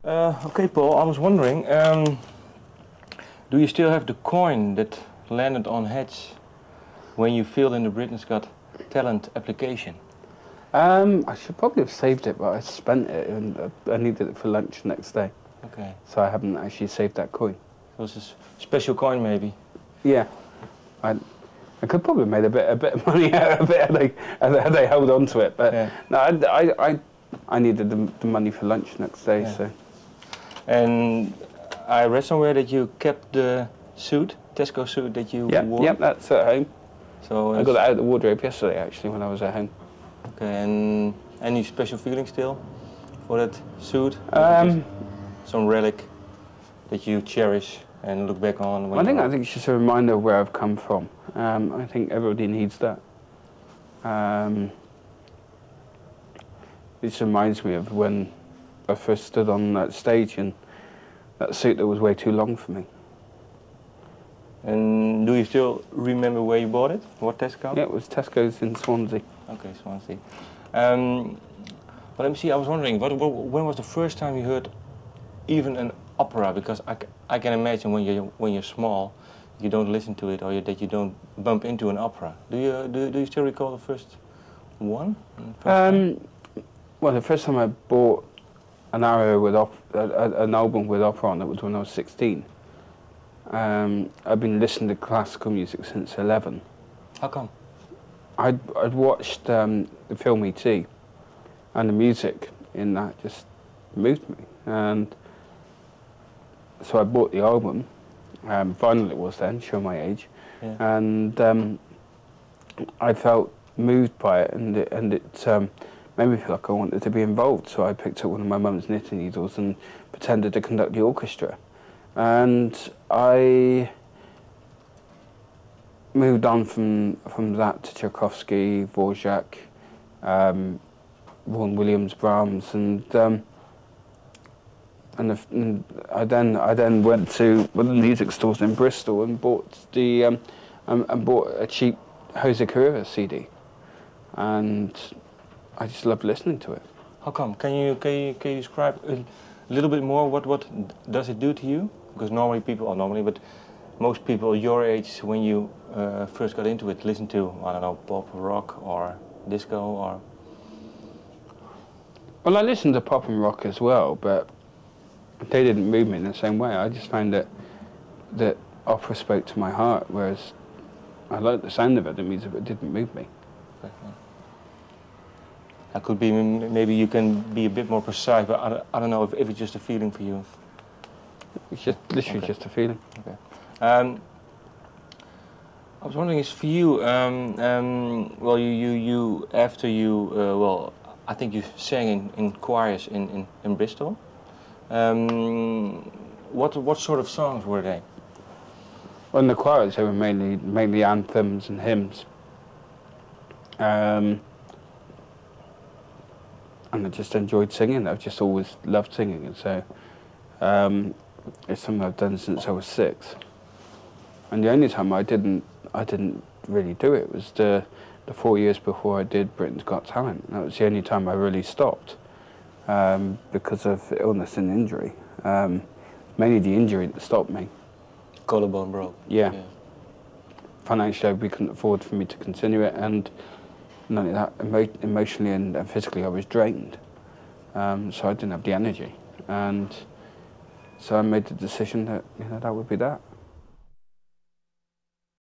Okay, Paul, I was wondering, do you still have the coin that landed on Hedge when you filled in the Britain's Got Talent application? I should probably have saved it, but I spent it and I needed it for lunch the next day. Okay. So I haven't actually saved that coin. It was a special coin, maybe? Yeah. I could probably have made a bit of money out of it had they held on to it, but yeah. No, I needed the money for lunch next day, yeah. So. And I read somewhere that you kept the suit, Tesco suit that you wore? Yep, that's at home. So I got it out of the wardrobe yesterday, actually, when I was at home. Okay, and any special feeling still for that suit? Some relic that you cherish and look back on? When I think it's just a reminder of where I've come from. I think everybody needs that. It just reminds me of when I first stood on that stage in that suit that was way too long for me. And do you still remember where you bought it? What Tesco? Yeah, it was Tesco's in Swansea. Okay, Swansea. Well, let me see, I was wondering, when was the first time you heard even an opera? Because I can imagine when you're small, you don't listen to it, or that you don't bump into an opera. Do you still recall the first one? Well, the first time I bought an an album with opera on it was when I was 16. I've been listening to classical music since 11. How come? I'd watched the film E.T. and the music in that just moved me, and so I bought the album. Vinyl it was then, show my age, yeah. And I felt moved by it, and it made me feel like I wanted to be involved. So I picked up one of my mum's knitting needles and pretended to conduct the orchestra, and I moved on from that to Tchaikovsky, Dvorak, Vaughan Williams, Brahms, and I then went to one of the music stores in Bristol and bought bought a cheap Jose Carrera CD, and I just loved listening to it. How come? Can you describe a little bit more what does it do to you? Because but most people your age, when you first got into it, listen to, I don't know, pop, rock, or disco, or... Well, I listened to pop and rock as well, but they didn't move me in the same way. I just found that opera spoke to my heart, whereas I liked the sound of it, the music, but it didn't move me. Okay. That could be, maybe you can be a bit more precise, but I don't know if it's just a feeling for you. It's just literally just a feeling. Okay. I was wondering, is for you, well, you after you, well, I think you sang in choirs in Bristol. What sort of songs were they? Well, in the choirs, they were mainly anthems and hymns. And I just enjoyed singing. I've just always loved singing, and so it's something I've done since I was 6. And the only time I didn't really do it was the 4 years before I did Britain's Got Talent. That was the only time I really stopped because of illness and injury. Mainly the injury that stopped me. Collarbone broke. Yeah. Financially, we couldn't afford for me to continue it, and not only that, emotionally and physically, I was drained. So I didn't have the energy, and so I made the decision that that would be that.